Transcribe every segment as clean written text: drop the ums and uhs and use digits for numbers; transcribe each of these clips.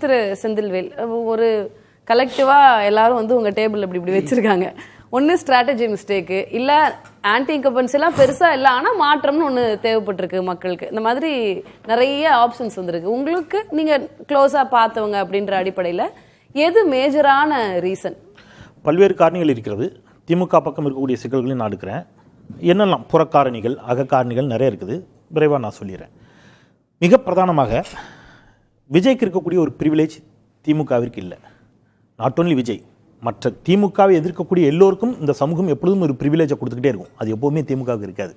திரு செந்தில்வேல், ஒரு கலெக்டிவா எல்லாரும் வந்து உங்க டேபிள் இப்படி வச்சிருக்காங்க. ஒன்னு ஸ்ட்ராட்டஜி மிஸ்டேக்கு, இல்ல ஆன்டி இன்கம்பன்சி எல்லாம் பெருசா இல்ல, ஆனா மாற்றம்னு ஒண்ணு தேவைப்பட்டிருக்கு மக்களுக்கு. இந்த மாதிரி நிறைய ஆப்ஷன்ஸ் வந்திருக்கு. உங்களுக்கு நீங்க க்ளோஸா பார்த்தவங்க அப்படின்ற அடிப்படையில எது மேஜரான ரீசன்? பல்வேறு காரணிகள் இருக்கிறது. திமுக பக்கம் இருக்கக்கூடிய சிக்கல்களையும் நான் எடுக்கிறேன். என்னெல்லாம் புறக்காரணிகள் அகக்காரணிகள் நிறைய இருக்குது. விரைவாக நான் சொல்லிடுறேன். மிக பிரதானமாக விஜய்க்கு இருக்கக்கூடிய ஒரு ப்ரிவிலேஜ் திமுகவிற்கு இல்லை. நாட் ஓன்லி விஜய், மற்ற திமுகவை எதிர்க்கக்கூடிய எல்லோருக்கும் இந்த சமூகம் எப்பொழுதும் ஒரு ப்ரிவிலேஜை கொடுத்துக்கிட்டே இருக்கும். அது எப்போவுமே திமுகவுக்கு இருக்காது.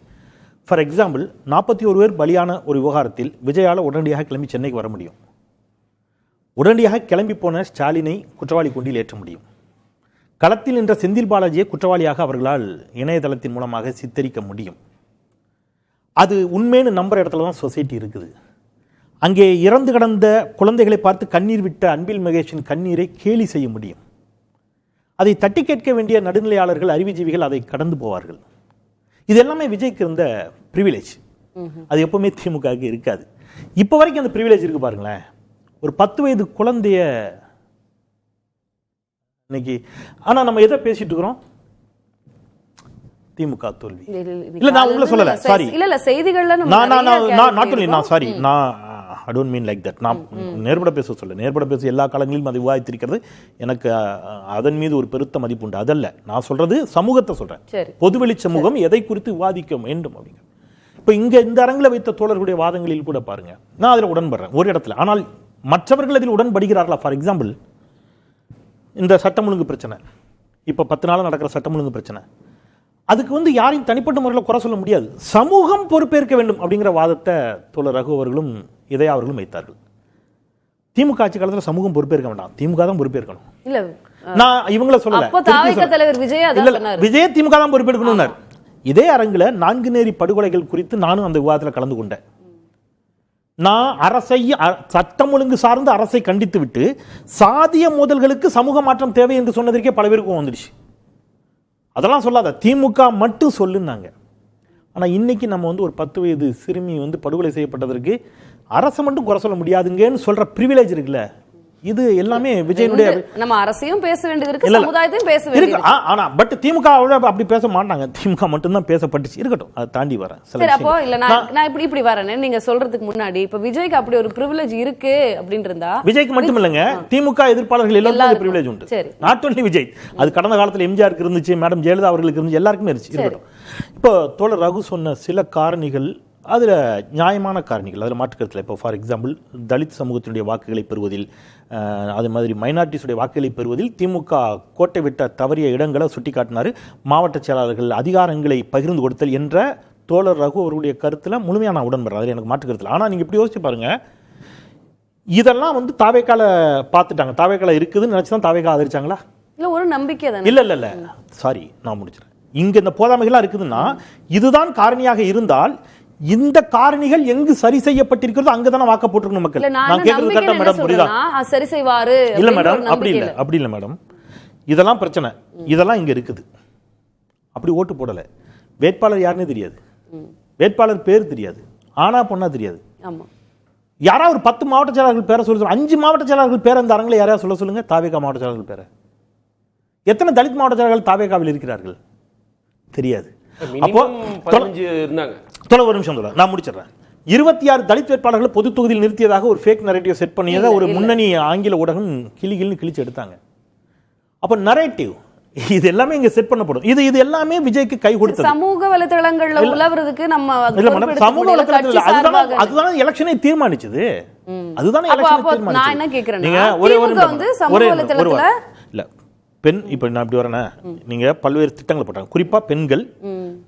ஃபார் எக்ஸாம்பிள், 41 பேர் பலியான ஒரு விவகாரத்தில் விஜயால் உடனடியாக கிளம்பி சென்னைக்கு வர முடியும். உடனடியாக கிளம்பி போன ஸ்டாலினை குற்றவாளி கூண்டில் ஏற்ற முடியும். களத்தில் நின்ற செந்தில் பாலாஜியை குற்றவாளியாக அவர்களால் இணையதளத்தின் மூலமாக சித்தரிக்க முடியும். அது உண்மைன்னு நம்புற இடத்துல தான் சொசைட்டி இருக்குது. அங்கே இறந்து கிடந்த குழந்தைகளை பார்த்து கண்ணீர் விட்ட அன்பில் மகேஷின் கண்ணீரை கேலி செய்ய முடியும். அதை தட்டி கேட்க வேண்டிய நடுநிலையாளர்கள், அறிவுஜீவிகள் அதை கடந்து போவார்கள். இது எல்லாமே விஜய்க்கு இருந்த ப்ரிவிலேஜ். அது எப்பவுமே திமுகவுக்கு இருக்காது. இப்போ வரைக்கும் அந்த ப்ரிவிலேஜ் இருக்கு பாருங்களேன். ஒரு 10 வயது குழந்தைய இன்னைக்கு, ஆனா நம்ம எதை பேசிட்டு இருக்கிறோம்? திமுக தோல்வி. இல்ல நான் உங்களை சொல்லல, சாரி. இல்ல செய்திகள்ல I don't mean like that. நான் நேர்பட பேச சொல்ல, நேர்பட பேச எல்லா காலங்களிலும் அதை விவாதித்திருக்கிறது. எனக்கு அதன் மீது ஒரு பெருத்த மதிப்பு உண்டு. அதல்ல நான் சொல்றது, சமூகத்தை சொல்றேன். பொதுவெளி சமூகம் எதை குறித்து விவாதிக்க வேண்டும் அப்படிங்க. இப்போ இங்க இந்த அரங்கில் வைத்த தோழர்களுடைய வாதங்களில் கூட பாருங்க, நான் அதில் உடன்படுறேன் ஒரு இடத்துல. ஆனால் மற்றவர்கள் அதில் உடன்படுகிறார்களா? ஃபார் எக்ஸாம்பிள், இந்த சட்டம் ஒழுங்கு பிரச்சனை, இப்போ 10 நாள் நடக்கிற சட்டம் ஒழுங்கு பிரச்சனை, அதுக்கு வந்து யாரையும் தனிப்பட்ட முறையில் குறை சொல்ல முடியாது. சமூகம் பொறுப்பேற்க வேண்டும் அப்படிங்கிற வாதத்தை தோழர் ரகு அவர்களும் இதயா அவர்களும் வைத்தார்கள். திமுக ஆட்சி காலத்தில் சமூகம் பொறுப்பேற்க வேண்டாம், திமுக தான் பொறுப்பேற்கணும். இல்ல நான் இவங்கள சொல்லல, விஜய திமுக தான் பொறுப்பேற்கணும். இதே அரங்கில் 4 நேரி படுகொலைகள் குறித்து நானும் அந்த விவாதத்தில் கலந்து கொண்டேன். நான் அரசை, சட்டம் ஒழுங்கு சார்ந்து அரசை கண்டித்து விட்டு சாதிய மோதல்களுக்கு சமூக மாற்றம் தேவை என்று சொன்னதற்கே பல பேருக்கும் வந்துடுச்சு. அதெல்லாம் சொல்லாத, திமுக மட்டும் சொல்லுனாங்க. ஆனால் இன்னைக்கு நம்ம வந்து ஒரு 10 வயது சிறுமி வந்து படுகொலை செய்யப்பட்டதற்கு அரசை மட்டும் குறை சொல்ல முடியாதுங்கன்னு சொல்ற ப்ரிவிலேஜ் இருக்குல்ல, இது எல்லாமே விஜயனுடைய. நம்ம அரசையும் பேச வேண்டியது இருக்கு, சமுதாயத்தையும் பேச வேண்டியது இருக்கு. ஆனா பட் திமுக அப்படி பேச மாட்டாங்க. திமுக மட்டும் தான் பேசப்பட்டுச்சு. இருக்கட்டும், அதை தாண்டி வரேன். சரி, அப்போ இல்ல நான் இப்படி வரேன். நீங்க சொல்றதுக்கு முன்னாடி இப்ப விஜய்க்கு அப்படி ஒரு ப்ரிவிலேஜ் இருக்கு அப்படின்னு இருந்தா, விஜய்க்கு மட்டும் இல்லங்க, திமுக எதிர்ப்பாளர்கள் எல்லாருக்கும் ப்ரிவிலேஜ் உண்டு. Not only Vijay. அது கடந்த காலத்துல எம்ஜிஆருக்கு இருந்துச்சு, மேடம் ஜெயலலிதா அவர்களுக்கு இருந்துச்சு, எல்லாருக்குமே இருந்துச்சு. இருக்கட்டும். இப்போ தோழர் ரகு சொன்ன சில காரணிகள் அதில் நியாயமான காரணிகள், அதில் மாற்றுக்கருத்தில். இப்போ ஃபார் எக்ஸாம்பிள், தலித் சமூகத்தினுடைய வாக்குகளை பெறுவதில், அது மாதிரி மைனாரிட்டிஸுடைய வாக்குகளை பெறுவதில் திமுக கோட்டை விட்ட தவறிய இடங்களை சுட்டி காட்டினார். மாவட்ட செயலாளர்கள் அதிகாரங்களை பகிர்ந்து கொடுத்தல் என்ற தோழர் ரகு அவர்களுடைய கருத்தில் முழுமையாக நான் உடன்படுறேன். அதில் எனக்கு மாற்றுக்கருத்தில். ஆனால் நீங்கள் இப்படி யோசிச்சு பாருங்க, இதெல்லாம் வந்து தாவேக்கால பார்த்துட்டாங்க. தாவேக்கால இருக்குதுன்னு நினச்சி தான் தாவேக்கா ஆதரிச்சாங்களா? இல்லை, ஒரு நம்பிக்கை தான். இல்லை இல்லை இல்லை, சாரி, நான் முடிச்சிடறேன். இங்கே இந்த போதாமைகள்லாம் இருக்குதுன்னா இதுதான் காரணியாக இருந்தால், இந்த காரணிகள் எங்கு சரி செய்யப்பட்டிருக்கிறதோ அங்கதான வாக்க போட்டுருக்கணும் மக்கள். நான் கேக்குறது கரெக்டா மேடம்? புரியுதா? சரி செய்வாரு. இல்ல மேடம், அப்படி இல்ல மேடம். இதெல்லாம் பிரச்சனை, இதெல்லாம் இங்க இருக்குது. அப்படி ஓட்டு போடல. வேட்பாளர் யாருன்னே தெரியாது, வேட்பாளர் பேர் தெரியாது, ஆனா பொண்ணா தெரியாது. யாராவது ஒரு 10 மாவட்ட செயலாளர்கள் பேரை சொல்ல, 5 மாவட்ட செயலாளர்கள் பேரை இந்த அரங்கில் யாரையா சொல்ல சொல்லுங்க. தாவேகா மாவட்ட செயலாளர்கள் பேரை. எத்தனை தலித் மாவட்ட செயலாளர்கள் தாவேகாவில் இருக்கிறார்கள்? தெரியாது. அப்போ ஒரு நிமிஷம் நான் முடிச்சிடறேன். 26 தலித் வேட்பாளர்களை பொது தொகுதியில் நிறுத்தியதாக ஒரு ஃபேக் நரேட்டிவ் செட் பண்ணியதை ஒரு முன்னணி ஆங்கில ஊடகம் கிழிச்சு எடுத்தாங்க. அப்ப நரேட்டிவ் இது எல்லாமே இங்க செட் பண்ணப்படும். இது எல்லாமே விஜய்க்கு கை கொடுத்தது. சமூக வலைதளங்கள்ல உலவுறதுக்கு நம்ம சமூக வலைதளங்கள்ல அதுதான் எலெக்ஷனை தீர்மானிச்சது. அதுதான் எலெக்ஷனை நான் என்ன கேக்குறேன், நீங்க ஒரே இல்ல பெண், இப்ப நான் இப்படி வரேன், நீங்க பல்வேறு திட்டங்களை போட்டாங்க. குறிப்பா பெண்கள்,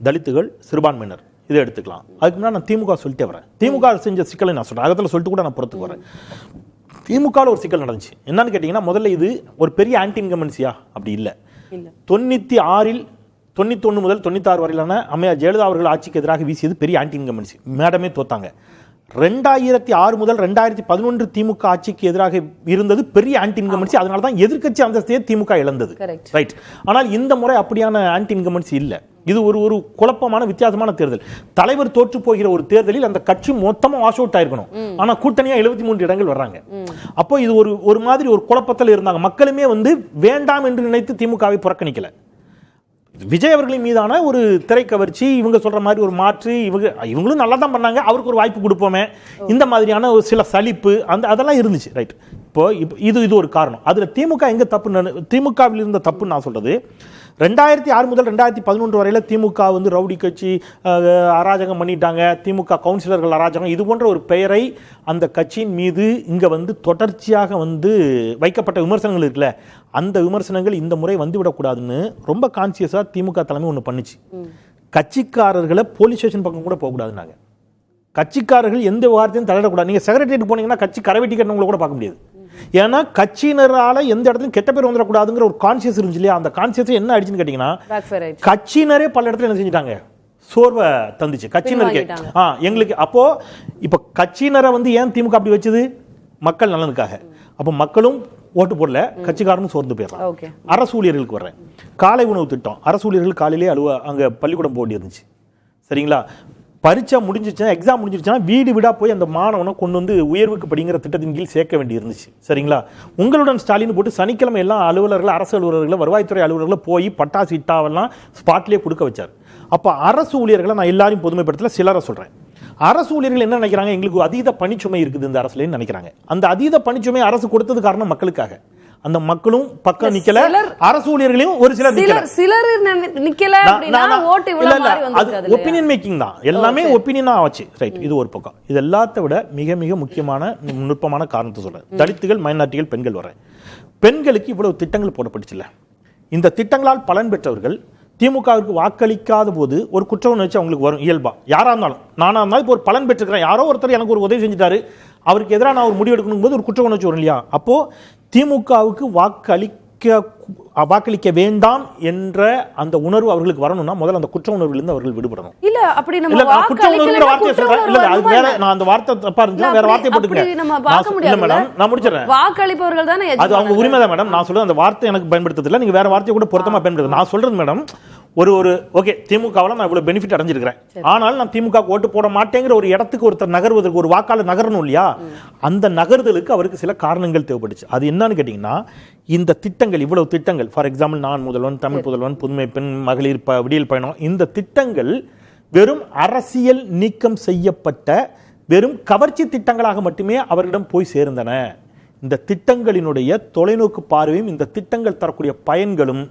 தலித்துகள், சிறுபான்மையினர், இதை எடுத்துக்கலாம். அதுக்கு முன்னாடி நான் திமுக சொல்லிட்டே வரேன். திமுக செஞ்ச சிக்கலை நான் சொல்றேன், அகத்தில் சொல்லிட்டு கூட நான் புறத்துக்கு வரேன். திமுக ஒரு சிக்கல் நடந்துச்சு. என்னன்னு கேட்டீங்கன்னா, முதல்ல இது ஒரு பெரிய ஆன்டி இன்கம்பன்சியா? அப்படி இல்லை. 96 91 முதல் 96 வரையிலான அம்மையார் ஜெயலலிதா அவர்கள் ஆட்சிக்கு எதிராக வீசியது பெரிய ஆன்டி இன்கம்பன்சி. மேடமே தோத்தாங்க. 2006 முதல் 2011 திமுக ஆட்சிக்கு எதிராக இருந்தது பெரிய ஆன்டி இன்கம்பன்சி. அதனால தான் எதிர்க்கட்சி அந்தஸ்தையே திமுக இழந்தது. ரைட். ஆனால் இந்த முறை அப்படியான ஆன்டி இன்கம்பன்சி இல்ல. இது ஒரு குழப்பமான வித்தியாசமான தேர்தல். தலைவர் தோற்று போகிற ஒரு தேர்தலில் அந்த கட்சி மொத்தமா வாஷ் அவுட் ஆயிருக்கணும். ஆனா கூட்டணியா 73 இடங்கள் வர்றாங்க. அப்போ இது ஒரு மாதிரி ஒரு குழப்பத்தில் இருந்தாங்க. மக்களுமே வேண்டாம் என்று நினைத்து திமுகவை புறக்கணிக்கல. விஜய் அவர்களின் மீதான ஒரு திரை கவர்ச்சி, இவங்க சொல்ற மாதிரி ஒரு மாற்று, இவங்களும் நல்லா தான் பண்ணாங்க, அவருக்கு ஒரு வாய்ப்பு கொடுப்போமே, இந்த மாதிரியான ஒரு சில சலிப்பு அதெல்லாம் இருந்துச்சு. ரைட். இப்போ இது ஒரு காரணம். அதுல திமுக எங்க தப்பு, திமுகவில் இருந்த தப்புன்னு நான் சொல்றது, 2006 முதல் 2011 வரையில திமுக ரவுடி கட்சி, அராஜகம் பண்ணிட்டாங்க, திமுக கவுன்சிலர்கள் அராஜகம், இது போன்ற ஒரு பெயரை அந்த கட்சியின் மீது இங்க தொடர்ச்சியாக வைக்கப்பட்ட விமர்சனங்கள் இருக்குல்ல, அந்த விமர்சனங்கள் இந்த முறை வந்துவிடக்கூடாதுன்னு ரொம்ப கான்சியஸா திமுக தலைமை ஒன்று பண்ணுச்சு. கட்சிக்காரர்களை போலீஸ் ஸ்டேஷன் பக்கம் கூட போகக்கூடாதுன்னாங்க. கட்சிக்காரர்கள் எந்த வார்த்தையும் தலையிடக்கூடாது. நீங்க செக்ரட்டரியேட் போனீங்கன்னா கட்சி கரவெட்டி கட்டணங்களை கூட பார்க்க முடியாது. ஏன்னா கட்சியினரால எந்த இடத்துலையும் கெட்ட பேர் வந்துடக்கூடாதுங்கிற ஒரு கான்சியஸ் இருந்துச்சு இல்லையா? அந்த கான்சியஸ் என்ன ஆயிடுச்சுன்னு கேட்டீங்கன்னா, கட்சியினரே பல இடத்துல என்ன செஞ்சுட்டாங்க, சோர்வை தந்துச்சு கட்சியினருக்கு. எங்களுக்கு அப்போ இப்ப கட்சியினரை ஏன் திமுக அப்படி வச்சது, மக்கள் நலனுக்காக. அப்போ மக்களும் ஓட்டு போடல, கட்சிக்காரனும் சோர்ந்து போயிடலாம். அரசு ஊழியர்களுக்கு வர்றேன். காலை உணவு திட்டம், அரசு ஊழியர்கள் காலையிலே அங்க பள்ளிக்கூடம் போக இருந்துச்சு. சரிங்களா? பரீட்சை முடிஞ்சிச்சுன்னா, எக்ஸாம் முடிஞ்சிருச்சுன்னா வீடு வீடா போய் அந்த மாணவனை கொண்டு உயர்வுக்கு படிங்கிற திட்டத்தின் கீழ் சேர்க்க வேண்டி இருந்துச்சு. சரிங்களா? உங்களுடன் ஸ்டாலின் போட்டு சனிக்கிழமை எல்லாம் அலுவலர்கள், அரசு அலுவலர்களை, வருவாய்த்துறை அலுவலர்களை போய் பட்டாசு இட்டாவெல்லாம் ஸ்பாட்லேயே கொடுக்க வச்சார். அப்போ அரசு ஊழியர்களை நான் எல்லாரையும் பொதுமைப்படுத்தல, சிலரை சொல்றேன். அரசு ஊழியர்கள் என்ன நினைக்கிறாங்க, எங்களுக்கு அதீத பணிச்சுமை இருக்குது இந்த அரசுல நினைக்கிறாங்க. அந்த அதீத பணிச்சுமை அரசு கொடுத்தது காரணம் மக்களுக்காக. அந்த மக்களும் பக்கம் நிக்கல, அரசு ஊழியர்களையும் ஒரு சிலர் நிக்கல. ஒபினியன் மேக்கிங் தான், எல்லாமே ஒபினியனா ஆச்சு. ரைட். இது ஒரு பக்கம். இது எல்லாத்த விட மிக மிக முக்கியமான நுட்பமான காரணத்தை சொல்றேன். தலித்துகள், மைனாரிட்டிகள், பெண்கள் வர பெண்களுக்கு இவ்வளவு திட்டங்கள் போடப்பட்டுச்சுல்ல, இந்த திட்டங்களால் பலன் பெற்றவர்கள் திமுகவிற்கு வாக்களிக்காத போது ஒரு குற்ற உணர்ச்சி அவங்களுக்கு வரும் இயல்பா. யாரா இருந்தாலும், நானா இருந்தாலும் இப்போ ஒரு பலன் பெற்றிருக்கிறேன், யாரோ ஒருத்தர் எனக்கு ஒரு உதவி செஞ்சுட்டாரு, அவருக்கு எதிராக நான் ஒரு முடிவு எடுக்கணும் போது ஒரு குற்ற உணர்ச்சி வரும் இல்லையா? அப்போ திமுகவுக்கு வாக்களிக்க வேண்டாம் என்ற அந்த உணர்வு அவர்களுக்கு வரணும்னா முதல்ல அந்த குற்ற உணர்விலிருந்து அவர்கள் விடுபடணும். இல்ல அப்படி நம்ம குற்ற உணர்வுங்கிற வார்த்தையை சொல்றேன். இல்ல அது வேற, நான் அந்த வார்த்தை தப்பா இருந்துச்சுன்னா வேற வார்த்தையை போட்டுக்கிறேன். இல்ல மேடம், நான் முடிச்சிடுறேன். வாக்களிப்பவர்கள் தானே, அது அவங்க உரிமை தான் மேடம். நான் சொல்றது அந்த வார்த்தை எனக்கு பயன்படுத்துறது இல்ல, நீங்க வேற வார்த்தையை கூட பொருத்தமா பயன்படுத்து. நான் சொல்றது மேடம், ஒரு ஓகே, திமுகவில் நான் இவ்வளவு பெனிஃபிட் அடைஞ்சிருக்கிறேன், ஆனால் நான் திமுக ஓட்டு போட மாட்டேங்கிற ஒரு இடத்துக்கு ஒருத்தர் நகர்வதற்கு, ஒரு வாக்காளர் நகரணும் இல்லையா? அந்த நகர்தலுக்கு அவருக்கு சில காரணங்கள் தேவைப்பட்டுச்சு. அது என்னன்னு கேட்டீங்கன்னா, இந்த திட்டங்கள், இவ்வளவு திட்டங்கள், ஃபார் எக்ஸாம்பிள் நான் முதல்வன், தமிழ் புதல்வன், புதுமை பெண், மகளிர் விடியல் பயணம், இந்த திட்டங்கள் வெறும் அரசியல் நீக்கம் செய்யப்பட்ட வெறும் கவர்ச்சி திட்டங்களாக மட்டுமே அவர்களிடம் போய் சேர்ந்தன. இந்த திட்டங்களினுடைய தொலைநோக்கு பார்வையும் இந்த திட்டங்கள் தரக்கூடிய பயன்களும்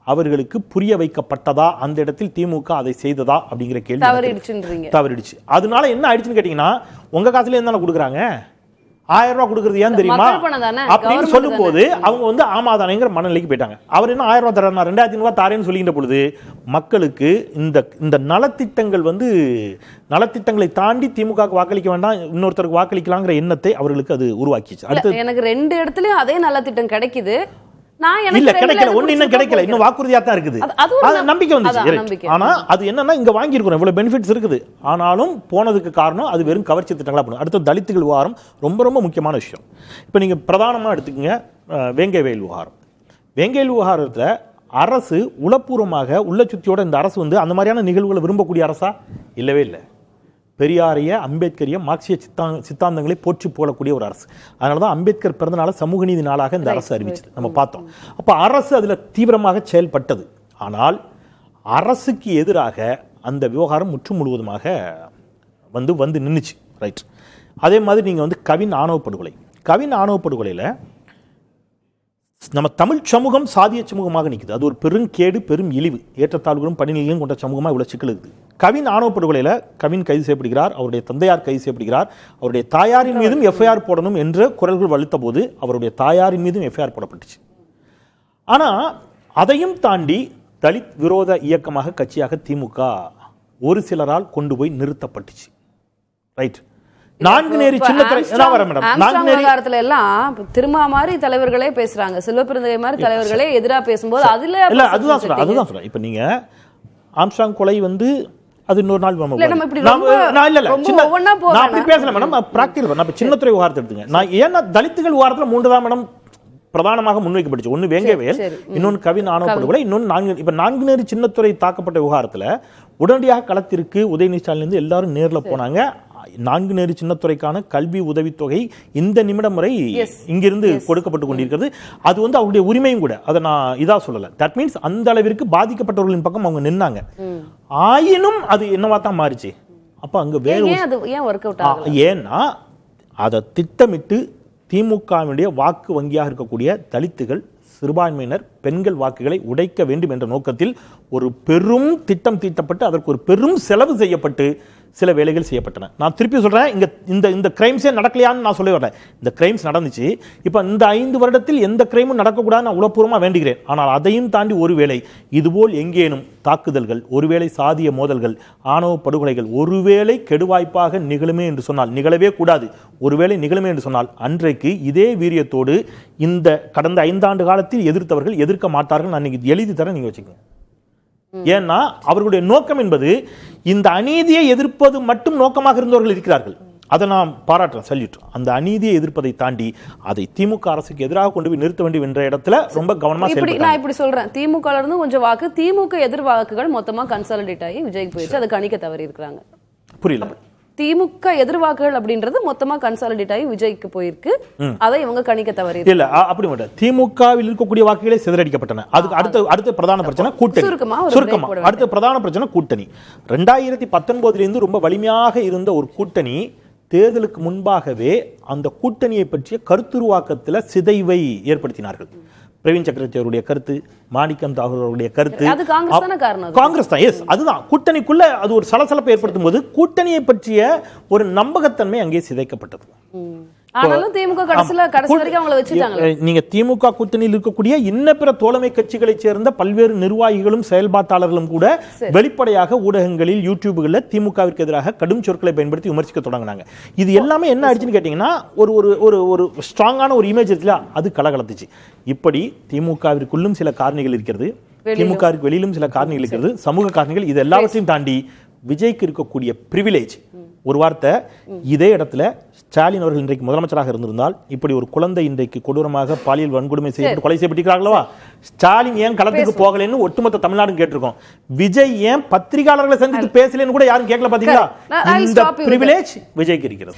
அவர்களுக்கு புரிய வைக்கப்பட்டதா, அந்த இடத்தில் திமுக அதை செய்ததா அப்படிங்கிற கேள்வி தவறிடுச்சு. அதனால என்ன ஆயிடுச்சுன்னு கேட்டீங்கன்னா, உங்க காசுல என்ன கொடுக்குறாங்க, 1000 ரூபாய் கொடுக்கறது ஏன் தெரியுமா அப்படின்னு சொல்லும் போது அவங்க ஆமாதானேங்கிற மனநிலைக்கு போயிட்டாங்க. அவர் என்ன 1000 ரூபாய் தர, நான் 2500 ரூபாய் தாரேன்னு சொல்லிக்கிற பொழுது மக்களுக்கு இந்த நலத்திட்டங்கள் நலத்திட்டங்களை தாண்டி திமுக வாக்களிக்க வேண்டாம், இன்னொருத்தருக்கு வாக்களிக்கலாங்கிற எண்ணத்தை அவர்களுக்கு அது உருவாக்கிச்சு. அடுத்து எனக்கு 2 இடத்துலயும் அதே நலத்திட்டம் கிடைக்குது, இல்ல கிடைக்கல, ஒண்ணு இன்னும் கிடைக்கல, இன்னும் வாக்குறுதியா தான் இருக்குது, நம்பிக்கை வந்துச்சு. ஆனா அது என்னன்னா, இங்க வாங்கி இருக்கிறோம், இவ்வளவு பெனிஃபிட்ஸ் இருக்குது, ஆனாலும் போனதுக்கு காரணம் அது வெறும் கவர்ச்சி திட்டங்களா பண்ணும். அடுத்த தலித்துகள் விவகாரம் ரொம்ப ரொம்ப முக்கியமான விஷயம். இப்ப நீங்க பிரதானமா எடுத்துக்கங்க வேங்கை வயல் விவகாரம். வேங்கை வயல் விவகாரத்துல அரசு உளப்பூர்வமாக உள்ள சுத்தியோட இந்த அரசு அந்த மாதிரியான நிகழ்வுகளை விரும்பக்கூடிய அரசா இல்லவே இல்லை. பெரியாரிய, அம்பேத்கரிய, மார்க்சிய சித்தாந்தங்களை போற்றி போடக்கூடிய ஒரு அரசு. அதனாலதான் அம்பேத்கர் பிறந்த நாள சமூக நீதி நாளாக இந்த அரசு அறிவிச்சது, நம்ம பார்த்தோம். அப்ப அரசு அதுல தீவிரமாக செயல்பட்டது. ஆனால் அரசுக்கு எதிராக அந்த விவகாரம் முற்று முழுவதுமாக வந்து நின்றுச்சு. ரைட். அதே மாதிரி நீங்க கவின் ஆணவ படுகொலையில நம்ம தமிழ் சமூகம் சாதிய சமூகமாக நிற்குது. அது ஒரு பெருங்கேடு, பெரும் இழிவு, ஏற்றத்தாழ்வுகளும் படிநிலையும் கொண்ட சமூகமாக இவ்வளவு சிக்கல் இருக்குது. கவின் ஆணவ படுகொலையில கவின் கைது செய்யப்படுகிறார், அவருடைய தந்தையார் கைது செய்யப்படுகிறார், அவருடைய தாயாரின் மீதும் எஃப்ஐஆர் போடணும் என்ற குரல்கள் வலுத்த போது அவருடைய தாயாரின் மீதும் எஃப்ஐஆர் போடப்பட்டுச்சு. ஆனா அதையும் தாண்டி தலித் விரோத இயக்கமாக, கட்சியாக திமுக ஒரு சிலரால் கொண்டு போய் நிறுத்தப்பட்டுச்சு. ரைட். நான்குநேரி எல்லாம் திருமா மாதிரி தலைவர்களே பேசுறாங்க, செல்வப்பிரந்தை மாதிரி தலைவர்களே எதிராக பேசும்போது அதுதான் சொல்றேன். இப்ப நீங்க ஆம்ஸ்ட்ராங் கொலை அது இன்னொரு நாள் நம்ம இல்ல, நம்ம இப்படி நான் ரொம்ப- நான் இல்ல ரொம்ப சின்ன ஒவ்வொண்ணா போக நான் அப்படி வேணாம். பேசல மேடம். பிராக்டிகல் நம்ம சின்னத்துறை விவகாரத்தை எடுத்துங்க. நான் ஏன்னா தலித்துகள் விவகாரத்துல 3 தான் மேடம் பிரதானமாக முன்வைக்கப்பட்டுச்சு. ஒன்னு வேங்கவேல், சரி. இன்னொன்னு கவின் ஆணவ படுகொலை, இன்னொன்னு நான்குநேரி சின்னத்துறை தாக்கப்பட்ட விவகாரத்துல உடனடியாக களத்திற்கு உதயநிதி ஸ்டாலின் இருந்து எல்லாரும் நேர்ல போனாங்க. நான்குநேரி சின்னத்துறைக்கான கல்வி உதவித்தொகை இந்த நிமிடம் வரை இங்கிருந்து கொடுக்கப்பட்டு கொண்டிருக்கிறது. அது அவருடைய உரிமையும் கூட. அதை நான் இதா சொல்லல. தட் மீன்ஸ் அந்த அளவிற்கு பாதிக்கப்பட்டவர்களின் பக்கம் அவங்க நின்னாங்க. ஆயினும் அது என்னவா தான் மாறிச்சு. அப்ப அங்க வேற ஏன் ஒர்க் அவுட் ஆகல? ஏன்னா அதை திட்டமிட்டு திமுகவினுடைய வாக்கு வங்கியாக இருக்கக்கூடிய தலித்துகள், சிறுபான்மையினர், பெண்கள் வாக்குகளை உடைக்க வேண்டும் என்ற நோக்கத்தில் ஒரு பெரும் திட்டம் தீட்டப்பட்டு அதற்கு ஒரு பெரும் செலவு செய்யப்பட்டு சில வேலைகள் செய்யப்பட்டன. நான் திருப்பி சொல்றேன், இந்த கிரைம்ஸே நடக்கலையான்னு நான் சொல்ல வரேன். இந்த கிரைம்ஸ் நடந்துச்சு. இப்ப இந்த 5 வருடத்தில் எந்த கிரைமும் நடக்கக்கூடாது நான் உளப்பூர்வமா வேண்டுகிறேன். ஆனால் அதையும் தாண்டி ஒருவேளை இதுபோல் எங்கேனும் தாக்குதல்கள், ஒருவேளை சாதிய மோதல்கள், ஆணவ படுகொலைகள் ஒருவேளை கெடுவாய்ப்பாக நிகழுமே என்று சொன்னால், நிகழவே கூடாது, ஒருவேளை நிகழுமே என்று சொன்னால் அன்றைக்கு இதே வீரியத்தோடு இந்த கடந்த 5 ஆண்டு காலத்தில் எதிர்த்தவர்கள் எதிர்க்க மாட்டார்கள். நான் இன்னைக்கு எழுதி தரேன், நீங்க வச்சுக்கோங்க. ஏன்னா அவர்களுடைய நோக்கம் என்பது இந்த அநீதியை எதிர்ப்பது மட்டும் நோக்கமாக இருந்தவர்கள் இருக்கிறார்கள். அதை நான் பாராட்டுறேன், சல்யூட். அந்த அநீதியை எதிர்ப்பதை தாண்டி அதை திமுக அரசுக்கு எதிராக கொண்டு போய் நிறுத்த வேண்டும் என்ற இடத்துல ரொம்ப கவனமா செயல்படுறாங்க. நான் இப்படி சொல்றேன், திமுக இருந்து கொஞ்சம் வாக்கு, திமுக எதிர் வாக்குகள் மொத்தமா கன்சாலிடேட் ஆகி விஜய்க்கு போயிடுச்சு. அதை கணிக்க தவறி இருக்கிறாங்க. புரியல. திமுக எதிர்வாக்குகள் அப்படின்றது மொத்தமா கன்சாலிடேட் ஆகி விஜய்க்கு போயிருக்கு. அதை இவங்க கணிக்க தவறி. இல்ல அப்படி மட்டும் திமுகவில் இருக்கக்கூடிய வாக்குகளே சிதறடிக்கப்பட்டன. அதுக்கு அடுத்த பிரதான பிரச்சனை கூட்டணி. சுருக்கமா அடுத்த பிரதான பிரச்சனை கூட்டணி. 2019 இருந்து ரொம்ப வலிமையாக இருந்த ஒரு கூட்டணி தேர்தலுக்கு முன்பாகவே அந்த கூட்டணியை பற்றிய கருத்துருவாக்கத்தில் சிதைவை ஏற்படுத்தினார்கள். பிரவீன் சக்கரவர்த்தி அவருடைய கருத்து, மாணிக்கம் தாகூர் அவருடைய கருத்து, காங்கிரஸ் தான். எஸ், அதுதான் கூட்டணிக்குள்ள அது ஒரு சலசலப்பை ஏற்படுத்தும் போது கூட்டணியை பற்றிய ஒரு நம்பகத்தன்மை அங்கே சிதைக்கப்பட்டது. ஆனாலும் திமுக கடைசி வரைக்கும் அவங்கள வச்சிட்டாங்க. நீங்க திமுக கூட்டணியில் இருக்கக்கூடிய இன்ன பிற தோழமை கட்சிகளைச் சேர்ந்த பல்வேறு நிர்வாகிகளும் செயல்பாட்டாளர்களும் கூட வெளிப்படையாக ஊடகங்களில், யூடியூப்களில் திமுகவிற்கு எதிராக கடும் சொற்களை பயன்படுத்தி விமர்சிக்க தொடங்கினாங்க. இது எல்லாமே என்ன ஆயிடுச்சுன்னு கேட்டீங்கன்னா, ஒரு ஸ்ட்ராங்கான ஒரு இமேஜ் இருக்குல்ல, அது கலகலத்துச்சு. இப்படி திமுகவிற்குள்ளும் சில காரணிகள் இருக்கிறது, திமுகவிற்கு வெளியிலும் சில காரணிகள் இருக்கிறது, சமூக காரணிகள். இது எல்லாவற்றையும் தாண்டி விஜய்க்கு இருக்கக்கூடிய பிரிவிலேஜ். ஒரு வார்த்தை, இதே இடத்துல ஸ்டாலின் அவர்கள் இன்றைக்கு முதலமைச்சராக இருந்திருந்தால் இப்படி ஒரு குழந்தை இன்றைக்கு கொடூரமாக பாலியல் வன்கொடுமை செய்யப்பட்டு கொலை செய்யப்பட்டிருக்கிறார்களா, ஸ்டாலின் ஏன் களத்துக்கு போகலன்னு ஒட்டுமொத்த தமிழ்நாடு கேட்டிருக்கோம். விஜய் ஏன் பத்திரிகையாளர்களை சந்தித்து பேசலன்னு கூட யாரும் கேட்கல. பாத்தீங்களா, இந்த பிரிவிலேஜ் விஜய்க்கு இருக்கிறது.